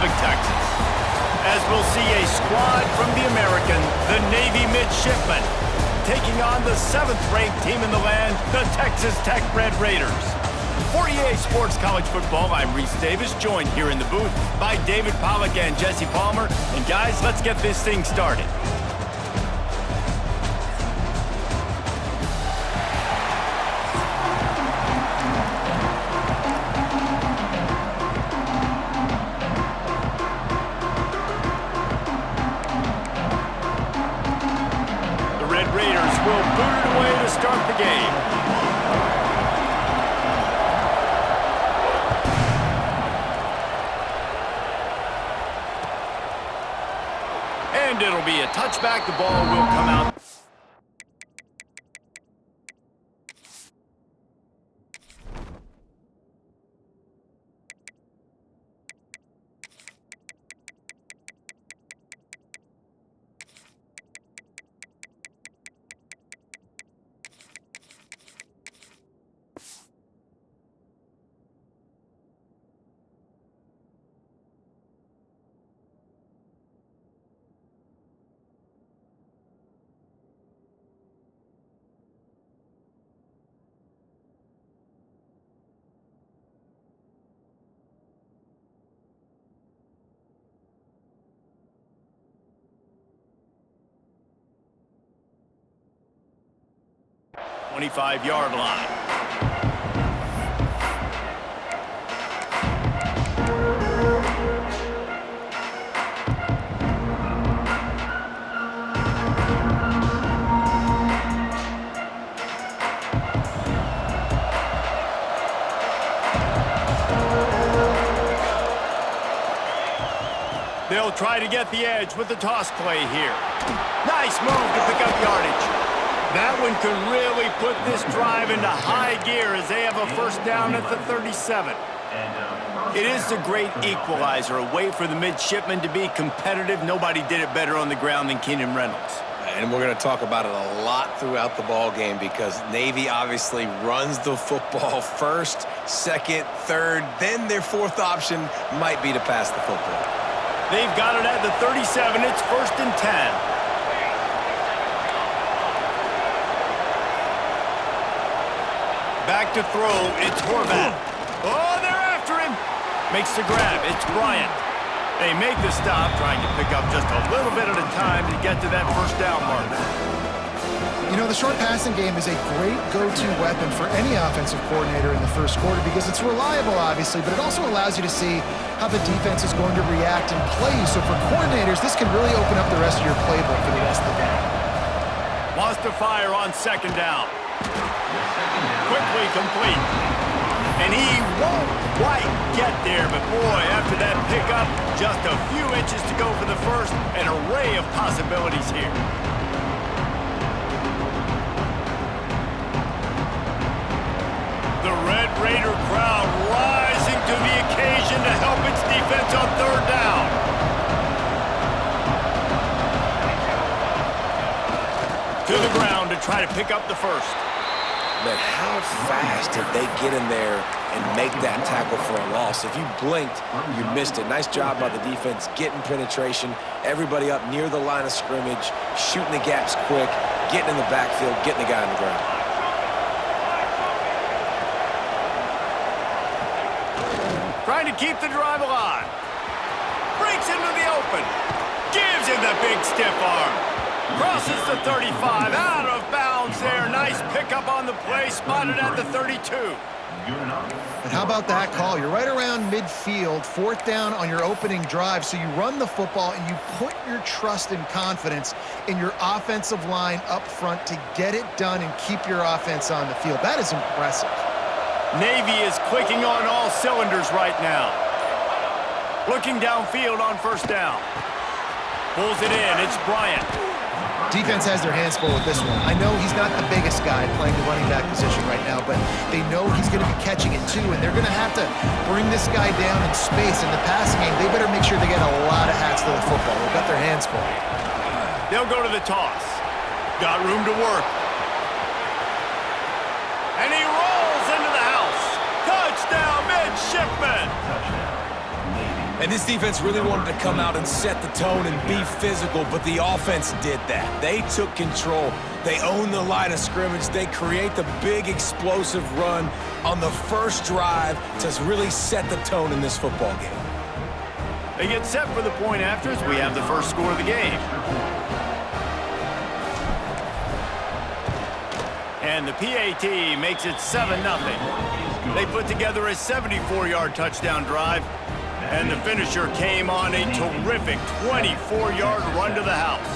Lubbock, Texas. As we'll see a squad from the American, the Navy Midshipmen, taking on the 7th-ranked team in the land, the Texas Tech Red Raiders. For EA Sports College Football, I'm Reese Davis, joined here in the booth by David Pollack and Jesse Palmer. And guys, let's get this thing started. The Red Raiders will boot it away to start the game. And it'll be a touchback. The ball will come out. Twenty-five-yard line. They'll try to get the edge with the toss play here. Nice move to pick up yardage. That one could really put this drive into high gear as they have a first down at the 37. It is a great equalizer, a way for the midshipmen to be competitive. Nobody did it better on the ground than Keenan Reynolds. And we're going to talk about it a lot throughout the ball game because Navy obviously runs the football first, second, third, then their fourth option might be to pass the football. They've got it at the 37. It's 1st and 10. Back to throw, it's Horvath. Oh, they're after him. Makes the grab, it's Bryant. They make the stop, trying to pick up just a little bit at a time to get to that first down mark. You know, the short passing game is a great go-to weapon for any offensive coordinator in the first quarter because it's reliable, obviously, but it also allows you to see how the defense is going to react and play you. So for coordinators, this can really open up the rest of your playbook for the rest of the game. Wants to fire on 2nd down. Quickly complete. And he won't quite get there, but boy, after that pickup, just a few inches to go for the first. An array of possibilities here. The Red Raider crowd rising to the occasion to help its defense on 3rd down. To the ground to try to pick up the first. But how fast did they get in there and make that tackle for a loss? If you blinked, you missed it. Nice job by the defense, getting penetration, everybody up near the line of scrimmage, shooting the gaps quick, getting in the backfield, getting the guy on the ground. Trying to keep the drive alive. Breaks into the open. Gives him the big stiff arm. Crosses the 35, out of bounds there. Nice pickup on the play, spotted at the 32. And how about that call? You're right around midfield, 4th down on your opening drive, so you run the football and you put your trust and confidence in your offensive line up front to get it done and keep your offense on the field. That is impressive. Navy is clicking on all cylinders right now. Looking downfield on 1st down. Pulls it in, it's Bryant. Defense has their hands full with this one. I know he's not the biggest guy playing the running back position right now, but they know he's going to be catching it too, and they're going to have to bring this guy down in space. In the passing game, they better make sure they get a lot of hats to the football. They've got their hands full. They'll go to the toss. Got room to work. And he rolls into the house. Touchdown, midshipmen. And this defense really wanted to come out and set the tone and be physical, but the offense did that. They took control. They owned the line of scrimmage. They create the big explosive run on the first drive to really set the tone in this football game. They get set for the point afters. We have the first score of the game. And the PAT makes it 7-0. They put together a 74-yard touchdown drive, and the finisher came on a terrific 24-yard run to the house.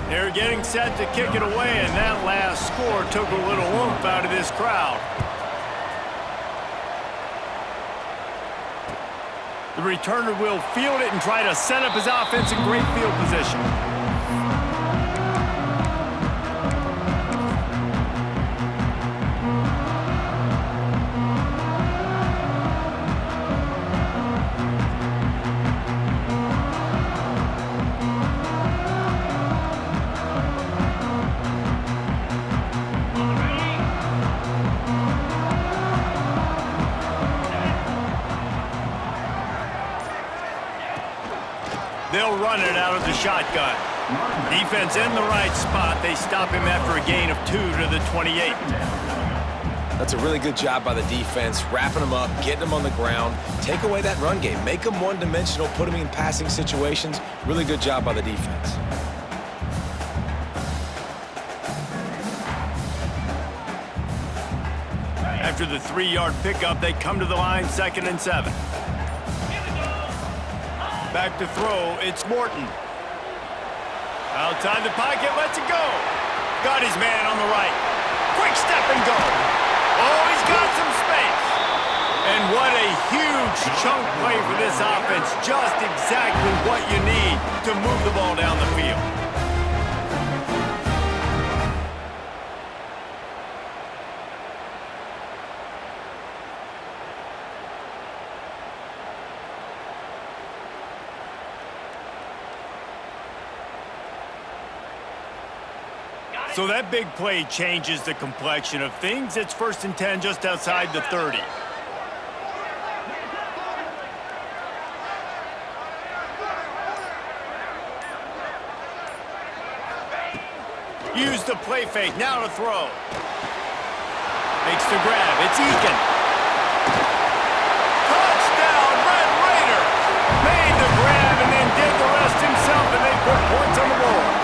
They're getting set to kick it away, and that last score took a little oomph out of this crowd. The returner will field it and try to set up his offense in great field position. They'll run it out of the shotgun. Defense in the right spot. They stop him after a gain of 2 to the 28. That's a really good job by the defense, wrapping him up, getting him on the ground. Take away that run game. Make him one-dimensional, put him in passing situations. Really good job by the defense. After the 3-yard pickup, they come to the line, 2nd and 7. Back to throw, it's Morton. Outside the pocket, lets it go. Got his man on the right. Quick step and go. Oh, he's got some space. And what a huge chunk play for this offense. Just exactly what you need to move the ball down the field. So that big play changes the complexion of things. It's 1st and 10 just outside the 30. Use the play fake, now to throw. Makes the grab, it's Eakin. Touchdown, Red Raiders! Made the grab and then did the rest himself, and they put points on the board.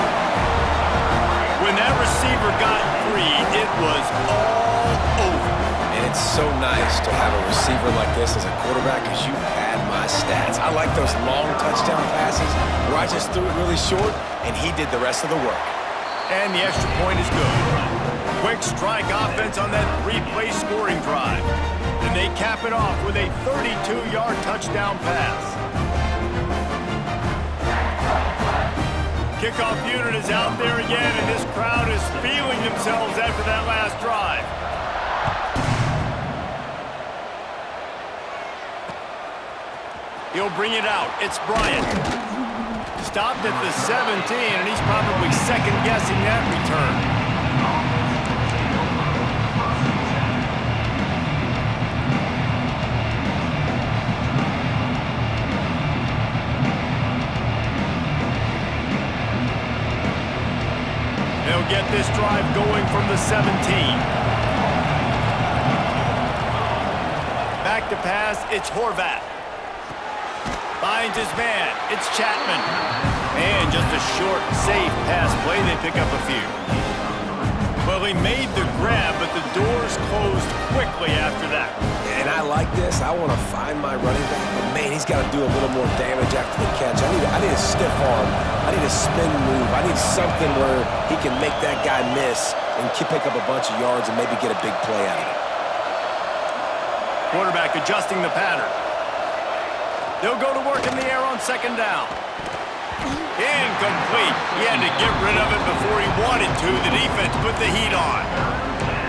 When that receiver got free, it was all over. And it's so nice to have a receiver like this as a quarterback because you pad my stats. I like those long touchdown passes where I just threw it really short and he did the rest of the work. And the extra point is good. Quick strike offense on that 3-play scoring drive. And they cap it off with a 32-yard touchdown pass. Kickoff unit is out there again, and this crowd is feeling themselves after that last drive. He'll bring it out. It's Bryant. Stopped at the 17, and he's probably second-guessing that return. They'll get this drive going from the 17. Back to pass, it's Horvath. Finds his man, it's Chapman. And just a short, safe pass play, they pick up a few. Well, he made the grab, but the doors closed quickly after that. And I like this. I want to find my running back, but man, he's got to do a little more damage after the catch. I need a stiff arm. I need a spin move. I need something where he can make that guy miss and pick up a bunch of yards and maybe get a big play out of it. Quarterback adjusting the pattern. They'll go to work in the air on 2nd down. Incomplete. He had to get rid of it before he wanted to. The defense put the heat on.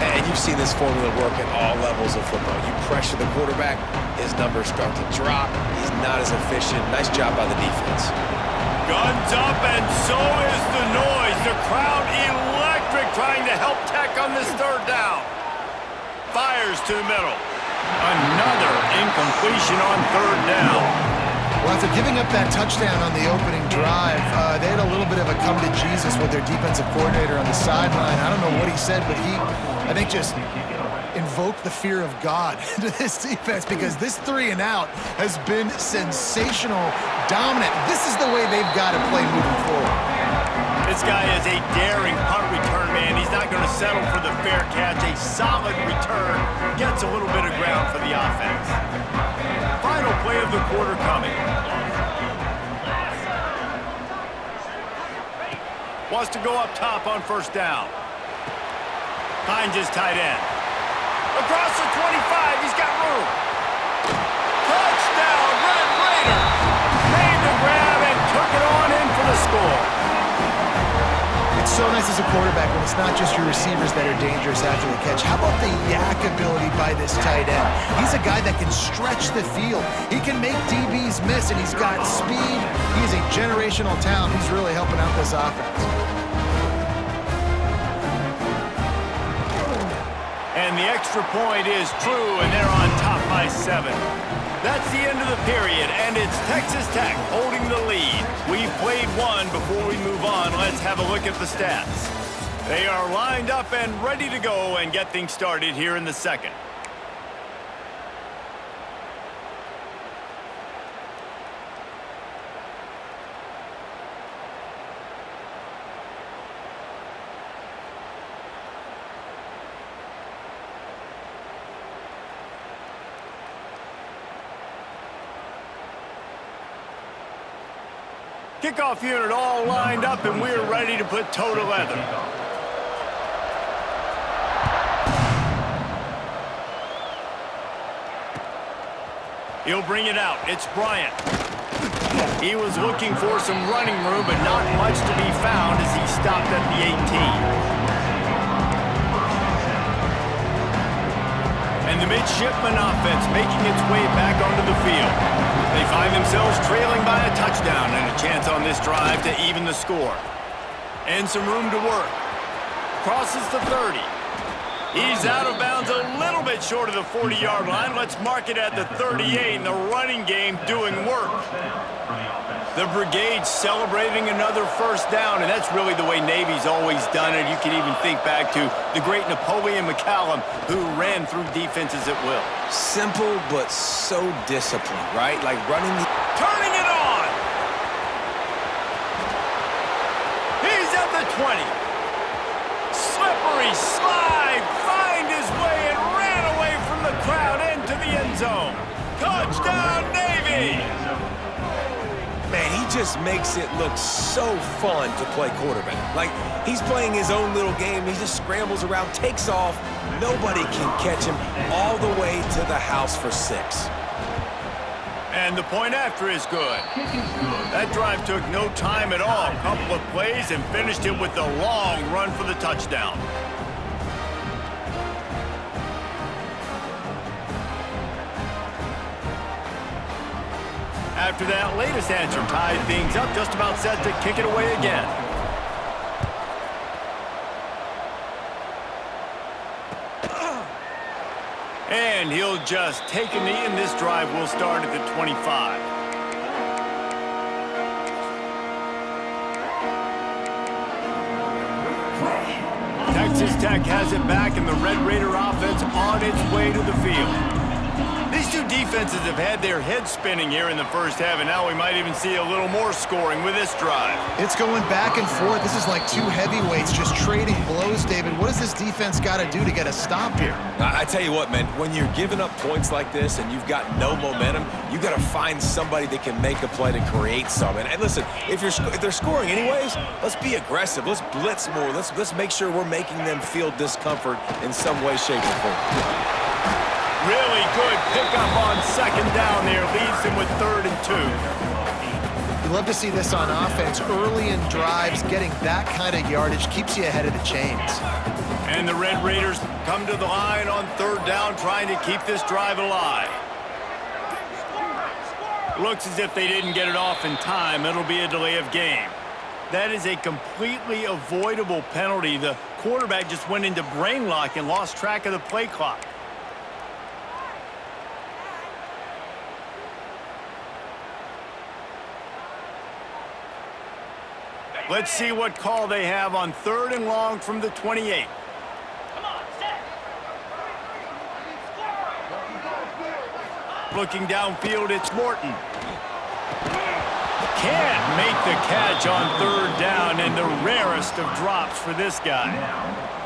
And you've seen this formula work at all levels of football. You pressure the quarterback, his numbers start to drop. He's not as efficient. Nice job by the defense. Guns up, and so is the noise. The crowd electric Kendrick trying to help Tech on this third down. Fires to the middle. Another incompletion on third down. Well, after giving up that touchdown on the opening drive, they had a little bit of a come to Jesus with their defensive coordinator on the sideline. I don't know what he said, but he, I think, just invoked the fear of God into this defense, because this 3-and-out has been sensational, dominant. This is the way they've got to play moving forward. This guy is a daring punt return man. He's not going to settle for the fair catch. A solid return gets a little bit of ground for the offense. Final play of the quarter coming. Wants to go up top on first down. Finds his tight end. Across the 25, he's got room. Touchdown, Red Raiders! Made the grab and took it on in for the score. It's so nice as a quarterback when it's not just your receivers that are dangerous after the catch. How about the yak ability by this tight end? He's a guy that can stretch the field. He can make DBs miss, and he's got speed. He's a generational talent. He's really helping out this offense. And the extra point is true, and they're on top by 7. That's the end of the period, and it's Texas Tech holding the lead. We've played one. Before we move on, let's have a look at the stats. They are lined up and ready to go and get things started here in the second. Kickoff unit all lined up, and we're ready to put toe to leather. He'll bring it out. It's Bryant. He was looking for some running room, but not much to be found as he stopped at the 18. And the midshipman offense making its way back onto the field. They find themselves trailing by a touchdown and a chance on this drive to even the score. And some room to work. Crosses the 30. He's out of bounds a little bit short of the 40-yard line. Let's mark it at the 38, and the running game doing work. The brigade celebrating another first down, and that's really the way Navy's always done it. You can even think back to the great Napoleon McCallum, who ran through defenses at will. Simple, but so disciplined, right? Like running the... Turning it on! He's at the 20. Slippery slide, find his way and ran away from the crowd into the end zone. Touchdown, Navy! Man, he just makes it look so fun to play quarterback. Like, he's playing his own little game. He just scrambles around, takes off. Nobody can catch him all the way to the house for 6. And the point after is good. That drive took no time at all. A couple of plays and finished it with a long run for the touchdown. After that latest answer tied things up, just about set to kick it away again. And he'll just take a knee, and this drive will start at the 25. Texas Tech has it back, and the Red Raider offense on its way to the field. These two defenses have had their heads spinning here in the first half, and now we might even see a little more scoring with this drive. It's going back and forth. This is like two heavyweights just trading blows, David. What does this defense got to do to get a stop here? I tell you what, man, when you're giving up points like this and you've got no momentum, you got to find somebody that can make a play to create some. And listen, if they're scoring anyways, let's be aggressive. Let's blitz more. Let's make sure we're making them feel discomfort in some way, shape, or form. Really good pickup on second down there. Leads them with 3rd and 2. You love to see this on offense. Early in drives, getting that kind of yardage keeps you ahead of the chains. And the Red Raiders come to the line on 3rd down, trying to keep this drive alive. Looks as if they didn't get it off in time. It'll be a delay of game. That is a completely avoidable penalty. The quarterback just went into brain lock and lost track of the play clock. Let's see what call they have on 3rd and long from the 28. Looking downfield, it's Morton. Can't make the catch on 3rd down, and the rarest of drops for this guy.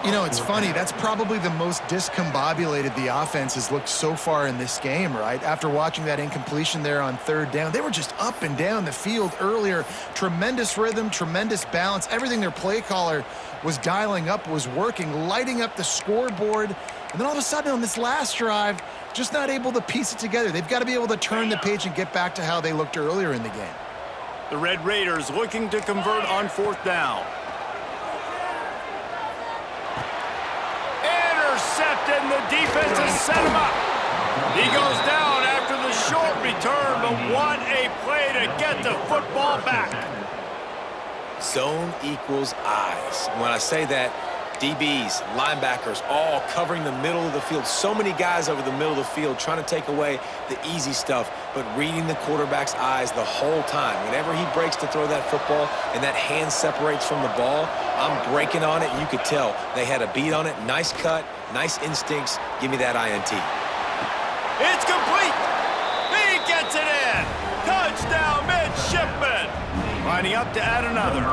You know, it's funny. That's probably the most discombobulated the offense has looked so far in this game, right? After watching that incompletion there on 3rd down, they were just up and down the field earlier. Tremendous rhythm, tremendous balance. Everything their play caller was dialing up was working, lighting up the scoreboard. And then all of a sudden on this last drive, just not able to piece it together. They've got to be able to turn the page and get back to how they looked earlier in the game. The Red Raiders looking to convert on 4th down. Intercepted, and the defense has set him up. He goes down after the short return, but what a play to get the football back. Zone equals eyes. When I say that, DBs, linebackers, all covering the middle of the field. So many guys over the middle of the field trying to take away the easy stuff, but reading the quarterback's eyes the whole time. Whenever he breaks to throw that football and that hand separates from the ball, I'm breaking on it, and you could tell they had a beat on it. Nice cut, nice instincts. Give me that INT. It's complete. He gets it in. Touchdown, midshipman. Lining up to add another.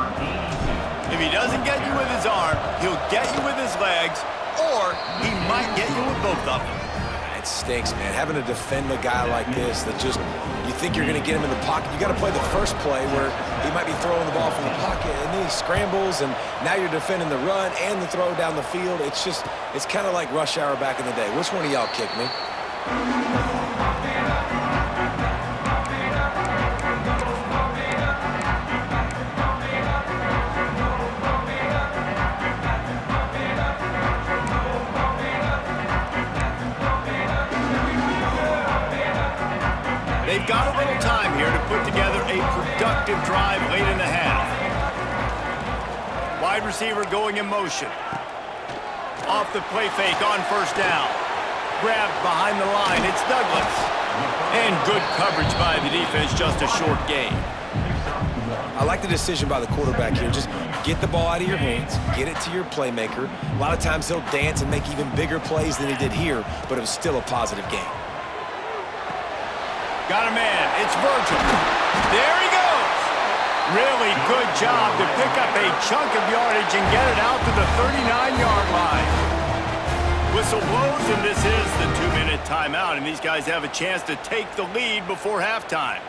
If he doesn't get you with his arm, he'll get you with his legs, or he might get you with both of them. It stinks, man. Having to defend a guy like this that just, you think you're going to get him in the pocket. You got to play the first play where he might be throwing the ball from the pocket, and then he scrambles, and now you're defending the run and the throw down the field. It's just, it's kind of like rush hour back in the day. Which one of y'all kicked me? They've got a little time here to put together a productive drive late in the half. Wide receiver going in motion. Off the play fake on 1st down. Grabbed behind the line, it's Douglas. And good coverage by the defense, just a short gain. I like the decision by the quarterback here. Just get the ball out of your hands, get it to your playmaker. A lot of times he'll dance and make even bigger plays than he did here, but it was still a positive game. Got a man. It's Virgil. There he goes. Really good job to pick up a chunk of yardage and get it out to the 39-yard line. Whistle blows, and this is the 2-minute timeout, and these guys have a chance to take the lead before halftime.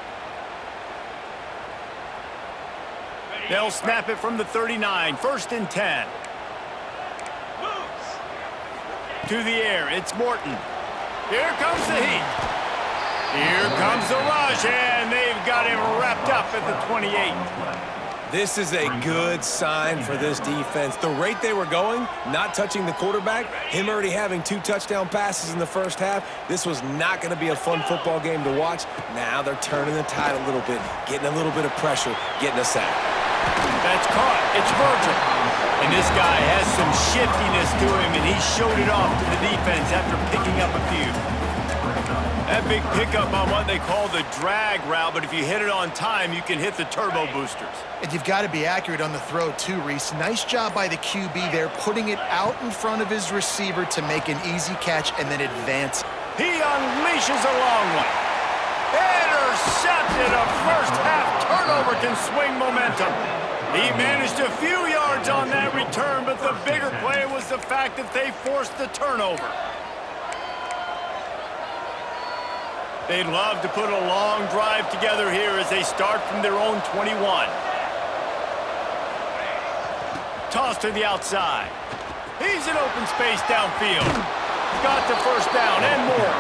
They'll snap it from the 39, 1st and 10. To the air, it's Morton. Here comes the heat. Here comes the rush, and they've got him wrapped up at the 28. This is a good sign for this defense. The rate they were going, not touching the quarterback, him already having 2 touchdown passes in the first half, this was not going to be a fun football game to watch. Now they're turning the tide a little bit, getting a little bit of pressure, getting a sack. That's caught. It's Virgil. And this guy has some shiftiness to him, and he showed it off to the defense after picking up a few. That big pickup on what they call the drag route, but if you hit it on time, you can hit the turbo boosters. And you've got to be accurate on the throw too, Reese. Nice job by the QB there, putting it out in front of his receiver to make an easy catch and then advance. He unleashes a long one. Intercepted. A first-half turnover can swing momentum. He managed a few yards on that return, but the bigger play was the fact that they forced the turnover. They'd love to put a long drive together here as they start from their own 21. Toss to the outside. He's in open space downfield. Got the 1st down and more.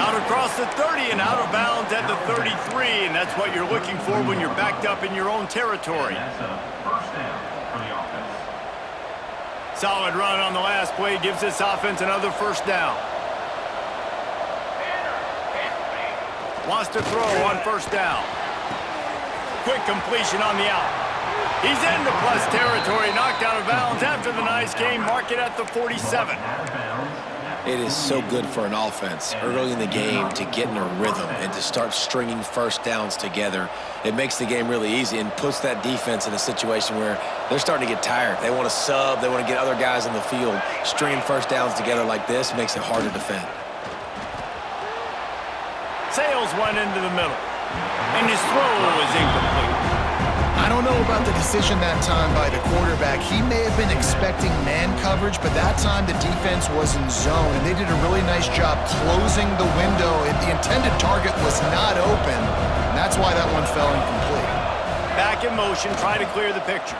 Out across the 30 and out of bounds at the 33, and that's what you're looking for when you're backed up in your own territory. Solid run on the last play gives this offense another 1st down. Wants to throw on 1st down. Quick completion on the out. He's into plus territory, knocked out of bounds after the nice game. Mark it at the 47. It is so good for an offense early in the game to get in a rhythm and to start stringing first downs together. It makes the game really easy and puts that defense in a situation where they're starting to get tired. They want to sub. They want to get other guys in the field. Stringing first downs together like this makes it hard to defend. Sails one into the middle, and his throw is incomplete. I don't know about the decision that time by the quarterback. He may have been expecting man coverage, but that time the defense was in zone, and they did a really nice job closing the window. The intended target was not open, and that's why that one fell incomplete. Back in motion, try to clear the picture.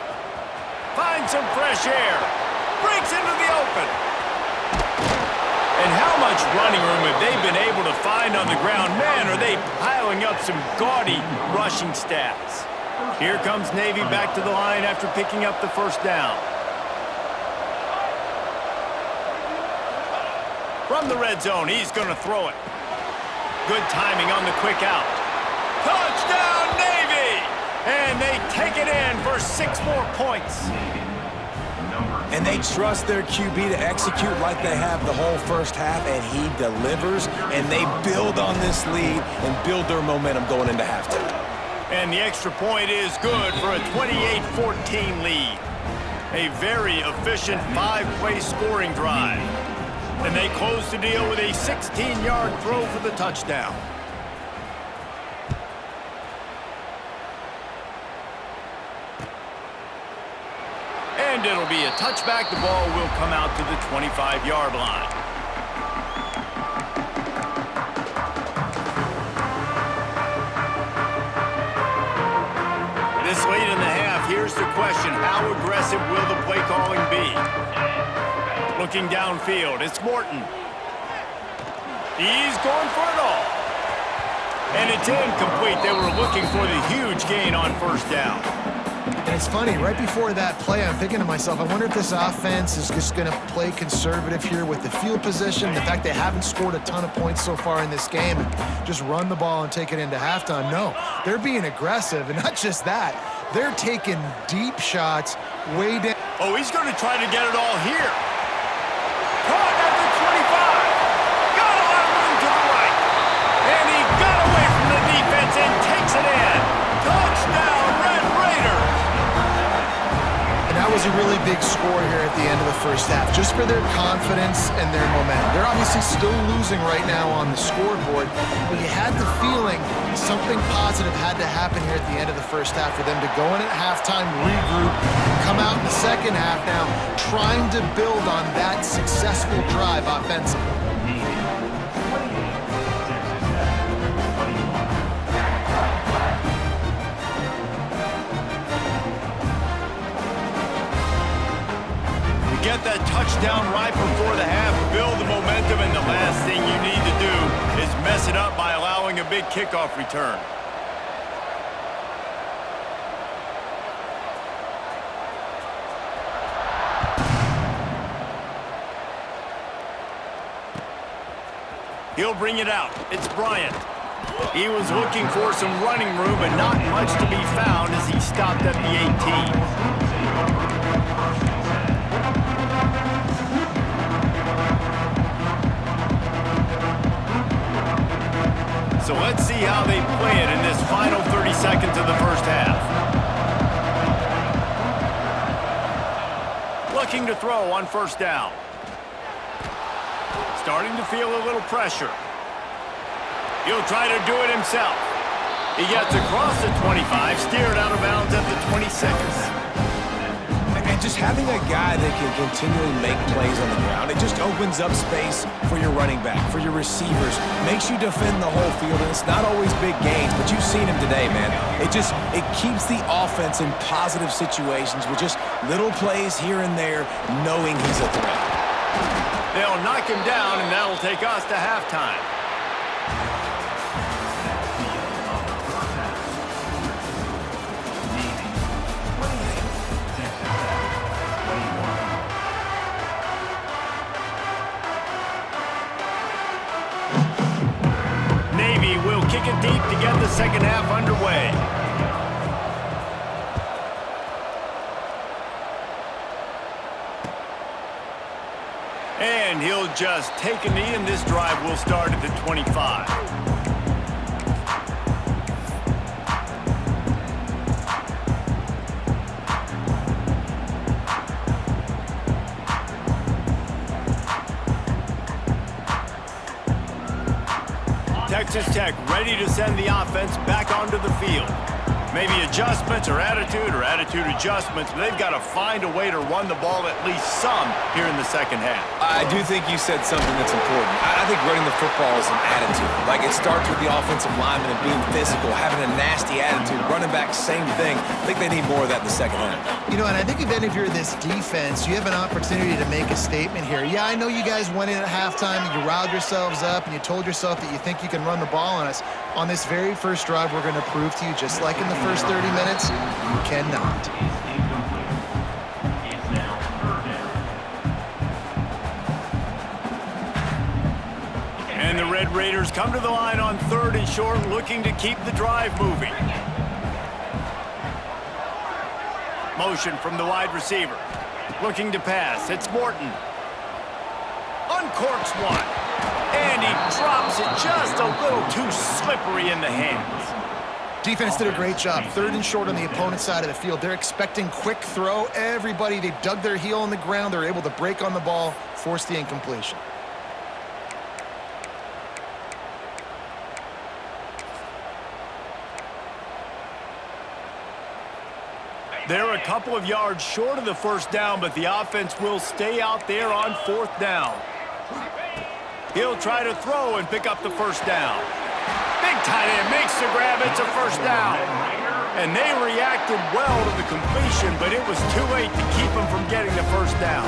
Finds some fresh air. Breaks into the open. And how much running room have they been able to find on the ground? Man, are they piling up some gaudy rushing stats. Here comes Navy back to the line after picking up the first down. From the red zone, he's going to throw it. Good timing on the quick out. Touchdown, Navy! And they take it in for 6 more points. And they trust their QB to execute like they have the whole first half, and he delivers, and they build on this lead and build their momentum going into halftime. And the extra point is good for a 28-14 lead. A very efficient 5-play scoring drive. And they close the deal with a 16-yard throw for the touchdown. And it'll be a touchback. The ball will come out to the 25-yard line. This late in the half, here's the question. How aggressive will the play calling be? Looking downfield, it's Morton. He's going for it all. And it's incomplete. They were looking for the huge gain on first down. And it's funny, right before that play, I'm thinking to myself, I wonder if this offense is just going to play conservative here with the field position, the fact they haven't scored a ton of points so far in this game, and just run the ball and take it into halftime. No, they're being aggressive, and not just that, they're taking deep shots way down. Oh, he's going to try to get it all here. Caught at the 25. Got a lot of room to the right. And he got away from the defense and takes it in. Touchdown, Red Raiders. And that was a really big score here at the end of the first half, just for their confidence and their momentum. They're obviously still losing right now on the scoreboard, but you had the feeling something positive had to happen here at the end of the first half for them to go in at halftime, regroup, come out in the second half now, trying to build on that successful drive offensively. Get that touchdown right before the half, build the momentum, and the last thing you need to do is mess it up by allowing a big kickoff return. He'll bring it out. It's Bryant. He was looking for some running room, but not much to be found as he stopped at the 18. So let's see how they play it in this final 30 seconds of the first half. Looking to throw on first down. Starting to feel a little pressure. He'll try to do it himself. He gets across the 25, steered out of bounds at the 26. And just having a guy that can continually make plays on the ground, it just opens up space for your running back, for your receivers, makes you defend the whole field, and it's not always big gains, but you've seen him today, man. It keeps the offense in positive situations with just little plays here and there, knowing he's a threat. They'll knock him down, and that'll take us to halftime. Will kick it deep to get the second half underway. And he'll just take a knee, and this drive will start at the 25. Texas Tech ready to send the offense back onto the field. Maybe adjustments or attitude adjustments, but they've got to find a way to run the ball at least some here in the second half. I do think you said something that's important. I think running the football is an attitude. Like, it starts with the offensive lineman and being physical, having a nasty attitude. Running back, same thing. I think they need more of that in the second half. You know, and I think even if you're this defense, you have an opportunity to make a statement here. Yeah, I know you guys went in at halftime and you riled yourselves up and you told yourself that you think you can run the ball on us. On this very first drive, we're going to prove to you, just like in the first 30 minutes, you cannot. And the Red Raiders come to the line on 3rd and short, looking to keep the drive moving. Motion from the wide receiver. Looking to pass. It's Morton. Uncorks one. And he drops it just a little too slippery in the hands. Defense did a great job. 3rd and short on the opponent's side of the field. They're expecting quick throw. Everybody, they dug their heel on the ground. They're able to break on the ball, force the incompletion. They're a couple of yards short of the first down, but the offense will stay out there on 4th down. He'll try to throw and pick up the first down. Big tight end makes the grab. It's a first down. And they reacted well to the completion, but it was too late to keep them from getting the first down.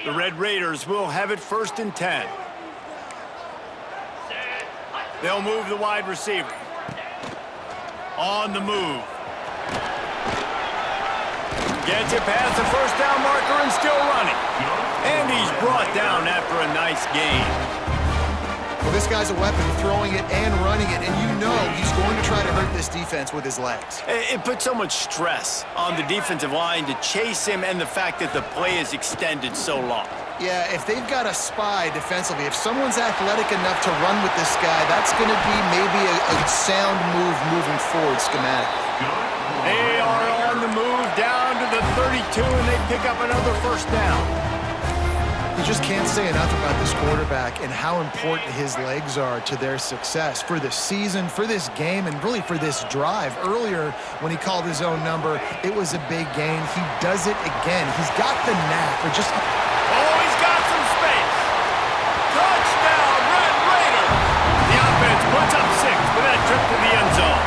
The Red Raiders will have it 1st and 10. They'll move the wide receiver. On the move. Gets it past the first down marker and still running. And he's brought down after a nice gain. Well, this guy's a weapon, throwing it and running it, and you know he's going to try to hurt this defense with his legs. It puts so much stress on the defensive line to chase him, and the fact that the play is extended so long. Yeah, if they've got a spy defensively, if someone's athletic enough to run with this guy, that's going to be maybe a sound move moving forward schematically. They are on the move down to the 32, and they pick up another first down. You just can't say enough about this quarterback and how important his legs are to their success for the season, for this game, and really for this drive. Earlier, when he called his own number, it was a big gain. He does it again. He's got the knack for just... Oh, he's got some space. Touchdown, Red Raiders. The offense puts up 6 with that trip to the end zone.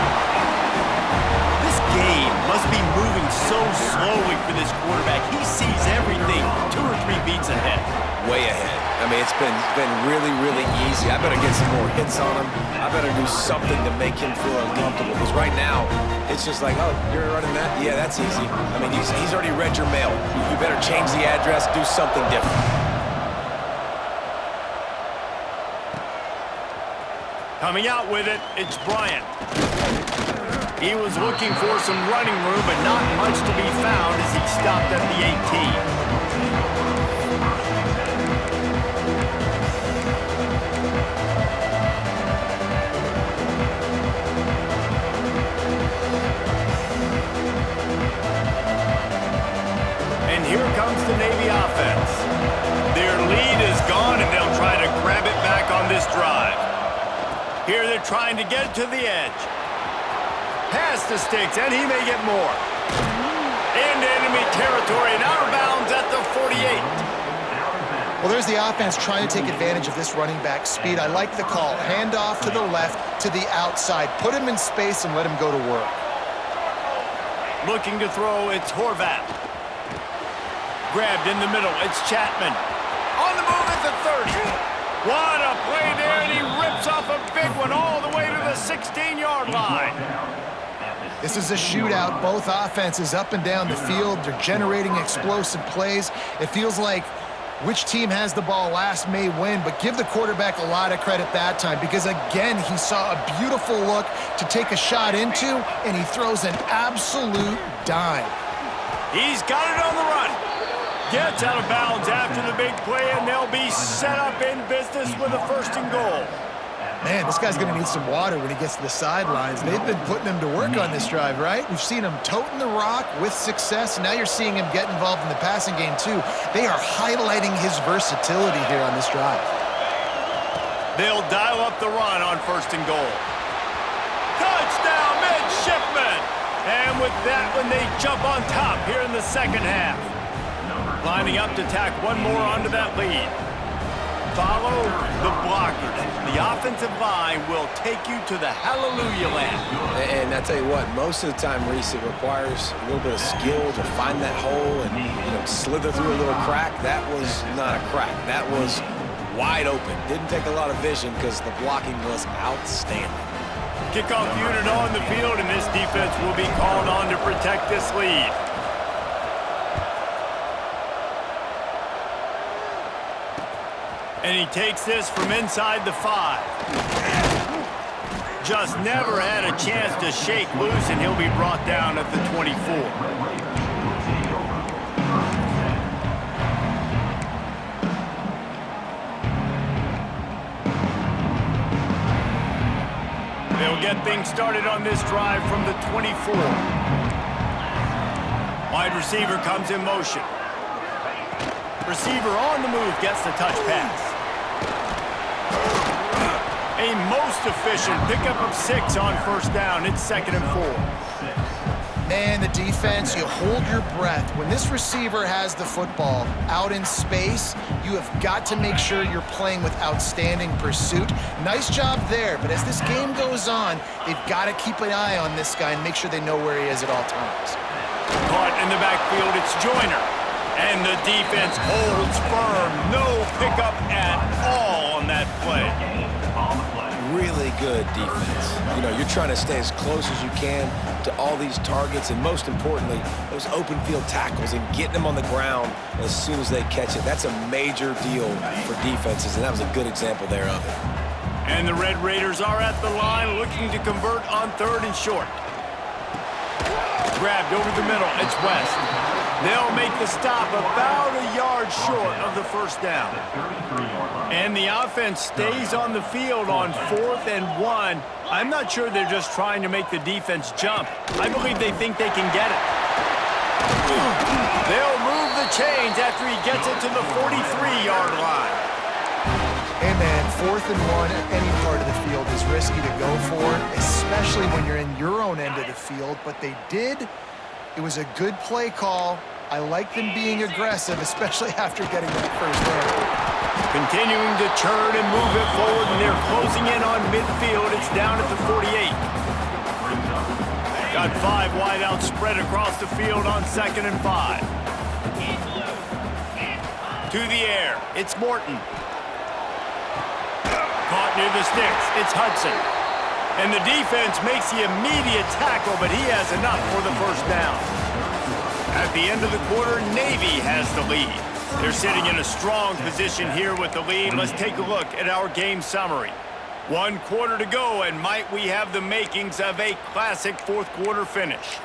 This game must be moving so slowly for this quarterback. He sees everything 2 or 3 beats ahead. Way ahead. I mean, it's been really, really easy. I better get some more hits on him. I better do something to make him feel uncomfortable. Because right now, it's just like, oh, you're running that? Yeah, that's easy. I mean, he's already read your mail. You better change the address, do something different. Coming out with it, it's Bryant. He was looking for some running room, but not much to be found as he stopped at the 18. And here comes the Navy offense. Their lead is gone, and they'll try to grab it back on this drive. Here they're trying to get to the edge. Past the sticks, and he may get more. Into enemy territory, and out of bounds at the 48. Well, there's the offense trying to take advantage of this running back speed. I like the call. Hand off to the left, to the outside. Put him in space and let him go to work. Looking to throw, it's Horvath. Grabbed in the middle, it's Chapman. On the move at the 30. What a play there, and he rips off a big one all the way to the 16-yard line. This is a shootout. Both offenses up and down the field. They're generating explosive plays. It feels like Which team has the ball last may win, but give the quarterback a lot of credit that time because, again, he saw a beautiful look to take a shot into, and he throws an absolute dime. He's got it on the run. Gets out of bounds after the big play, and they'll be set up in business with a 1st and goal. Man, this guy's going to need some water when he gets to the sidelines. They've been putting him to work on this drive, right? We've seen him toting the rock with success, and now you're seeing him get involved in the passing game, too. They are highlighting his versatility here on this drive. They'll dial up the run on 1st and goal. Touchdown, Midshipman! And with that one, they jump on top here in the 2nd half. Lining up to tack one more onto that lead. Follow the blockers. The offensive line will take you to the hallelujah land. And I tell you what, most of the time, Reese, it requires a little bit of skill to find that hole and, slither through a little crack. That was not a crack. That was wide open. Didn't take a lot of vision because the blocking was outstanding. Kickoff unit on the field, and this defense will be called on to protect this lead. And he takes this from inside the 5. Just never had a chance to shake loose, and he'll be brought down at the 24. They'll get things started on this drive from the 24. Wide receiver comes in motion. Receiver on the move gets the touch pass. A most efficient pickup of 6 on 1st down. It's 2nd and 4. Man, the defense, you hold your breath. When this receiver has the football out in space, you have got to make sure you're playing with outstanding pursuit. Nice job there, but as this game goes on, they've got to keep an eye on this guy and make sure they know where he is at all times. Caught in the backfield, it's Joyner. And the defense holds firm. No pickup at all on that play. Really good defense. You're trying to stay as close as you can to all these targets, and most importantly, those open field tackles and getting them on the ground as soon as they catch it. That's a major deal for defenses, and that was a good example there of it. And the Red Raiders are at the line looking to convert on 3rd and short. Grabbed over the middle. It's West. They'll make the stop about a yard short of the 1st down. And the offense stays on the field on 4th and 1. I'm not sure they're just trying to make the defense jump. I believe they think they can get it. They'll move the chains after he gets it to the 43-yard line. Hey, man, 4th and 1 at any part of the field is risky to go for, especially when you're in your own end of the field. But they did. It was a good play call. I like them being aggressive, especially after getting that 1st down. Continuing to turn and move it forward, and they're closing in on midfield. It's down at the 48. Got 5 wide out spread across the field on 2nd and 5. To the air, it's Morton. Caught near the sticks, it's Hudson. And the defense makes the immediate tackle, but he has enough for the 1st down. At the end of the quarter, Navy has the lead. They're sitting in a strong position here with the lead. Let's take a look at our game summary. 1 quarter to go, and might we have the makings of a classic 4th quarter finish.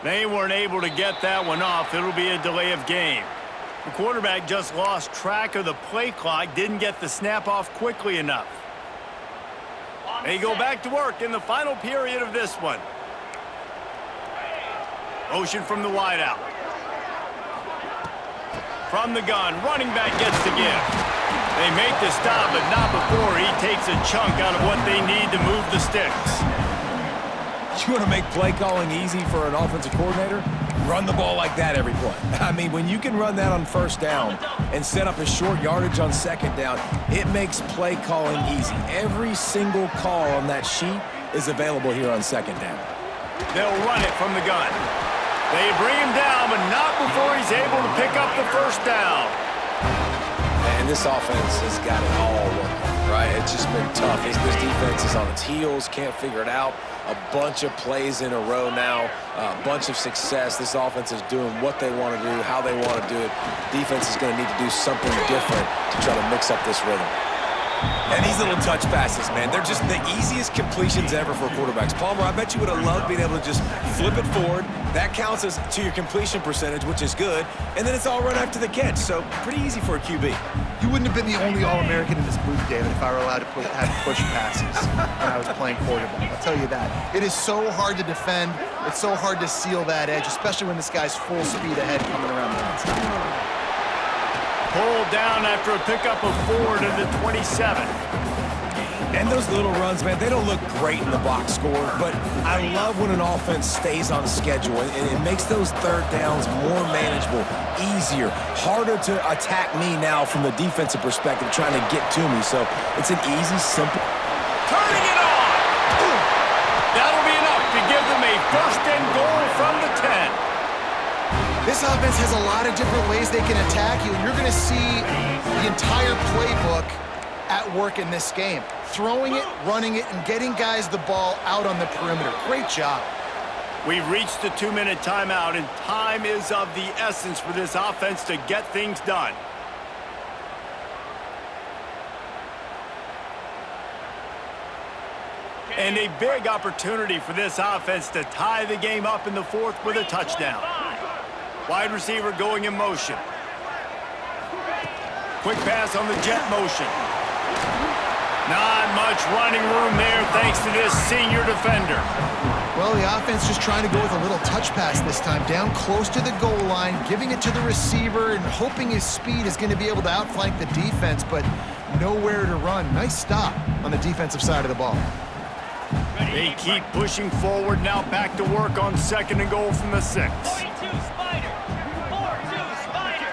They weren't able to get that one off. It'll be a delay of game. The quarterback just lost track of the play clock, didn't get the snap off quickly enough. They go back to work in the final period of this one. Motion from the wideout. From the gun, running back gets the give. They make the stop, but not before he takes a chunk out of what they need to move the sticks. You want to make play calling easy for an offensive coordinator? Run the ball like that every play. I mean, when you can run that on 1st down and set up a short yardage on 2nd down, it makes play calling easy. Every single call on that sheet is available here on 2nd down. They'll run it from the gun. They bring him down, but not before he's able to pick up the first down. And this offense has got it all wrong, right? It's just been tough. This defense is on its heels, can't figure it out. A bunch of plays in a row now, a bunch of success. This offense is doing what they want to do, how they want to do it. Defense is going to need to do something different to try to mix up this rhythm. And these little touch passes, man, they're just the easiest completions ever for quarterbacks. Palmer, I bet you would have loved being able to just flip it forward. That counts as to your completion percentage, which is good. And then it's all run after the catch, so pretty easy for a QB. You wouldn't have been the only All-American in this booth, David, if I were allowed to have push passes when I was playing quarterback. I'll tell you that. It is so hard to defend. It's so hard to seal that edge, especially when this guy's full speed ahead coming around the outside. Pulled down after a pickup of 4 to the 27. And those little runs, man, they don't look great in the box score, but I love when an offense stays on schedule, and it makes those third downs more manageable, easier, harder to attack me now from the defensive perspective, trying to get to me. So it's an easy, simple. Turning it on! That'll be enough to give them a first and goal from the 10. This offense has a lot of different ways they can attack you, and you're going to see the entire playbook at work in this game. Throwing it, running it, and getting guys the ball out on the perimeter. Great job. We've reached the 2-minute timeout, and time is of the essence for this offense to get things done. And a big opportunity for this offense to tie the game up in the fourth with a touchdown. Wide receiver going in motion. Quick pass on the jet motion. Not much running room there thanks to this senior defender. Well, the offense just trying to go with a little touch pass this time, down close to the goal line, giving it to the receiver and hoping his speed is going to be able to outflank the defense, but nowhere to run. Nice stop on the defensive side of the ball. They keep pushing forward, now back to work on second and goal from the 6. 42 Spider. 4-2 Spider.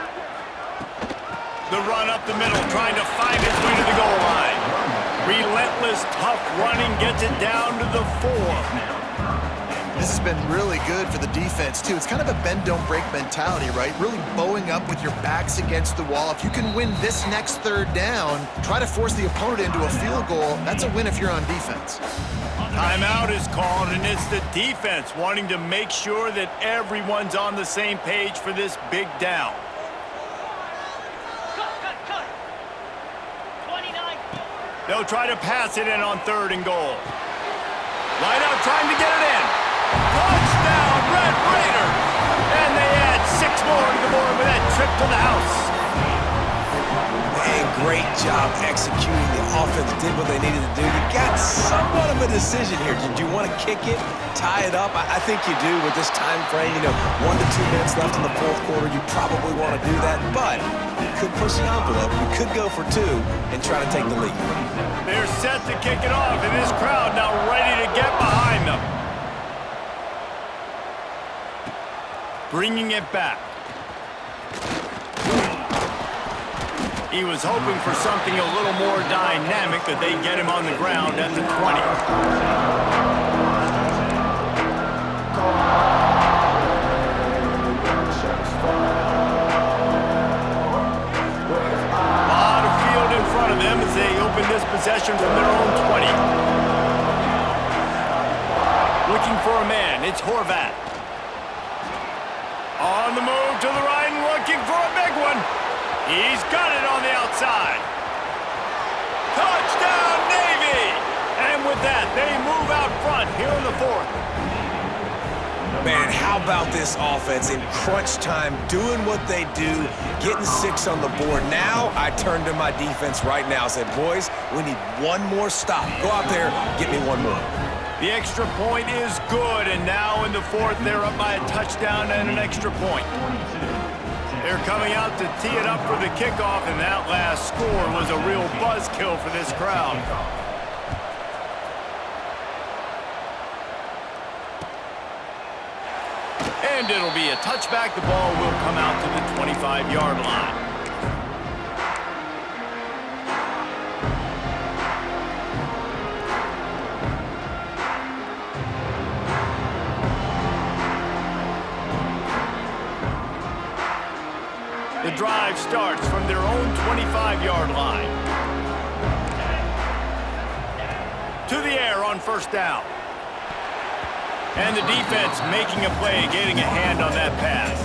The run up the middle, trying to find his way to the goal line. Relentless, tough running gets it down to the 4. This has been really good for the defense, too. It's kind of a bend-don't-break mentality, right? Really bowing up with your backs against the wall. If you can win this next third down, try to force the opponent into a field goal. That's a win if you're on defense. Timeout is called, and it's the defense wanting to make sure that everyone's on the same page for this big down. Cut. 29. They'll try to pass it in on third and goal. Line out trying to get it in. Touchdown, Red Raiders! And they add 6 more to the board with that trip to the house. Man, great job executing. The offense did what they needed to do. You got somewhat of a decision here. Did you want to kick it, tie it up? I think you do with this time frame. 1 to 2 minutes left in the fourth quarter. You probably want to do that, but you could push the envelope. You could go for 2 and try to take the lead. They're set to kick it off, and this crowd now ready to get behind them. Bringing it back. He was hoping for something a little more dynamic, that they get him on the ground at the 20. A lot of field in front of them as they open this possession from their own 20. Looking for a man, it's Horvat. On the move to the right and looking for a big one. He's got it on the outside. Touchdown, Navy! And with that, they move out front here in the fourth. Man, how about this offense in crunch time, doing what they do, getting 6 on the board. Now, I turn to my defense right now and say, boys, we need one more stop. Go out there, get me one more. The extra point is good, and now in the fourth, they're up by a touchdown and an extra point. They're coming out to tee it up for the kickoff, and that last score was a real buzzkill for this crowd. And it'll be a touchback. The ball will come out to the 25-yard line. drive starts from their own 25-yard line. To the air on first down. And the defense making a play, getting a hand on that pass.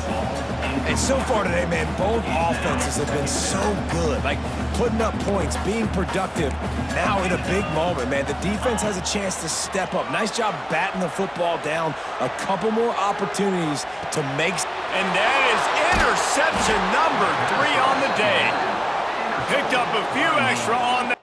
And so far today, man, both offenses have been so good. Like, putting up points, being productive. Now in a big moment, man, the defense has a chance to step up. Nice job batting the football down. A couple more opportunities to make... And that is interception number 3 on the day. Picked up a few extra on that.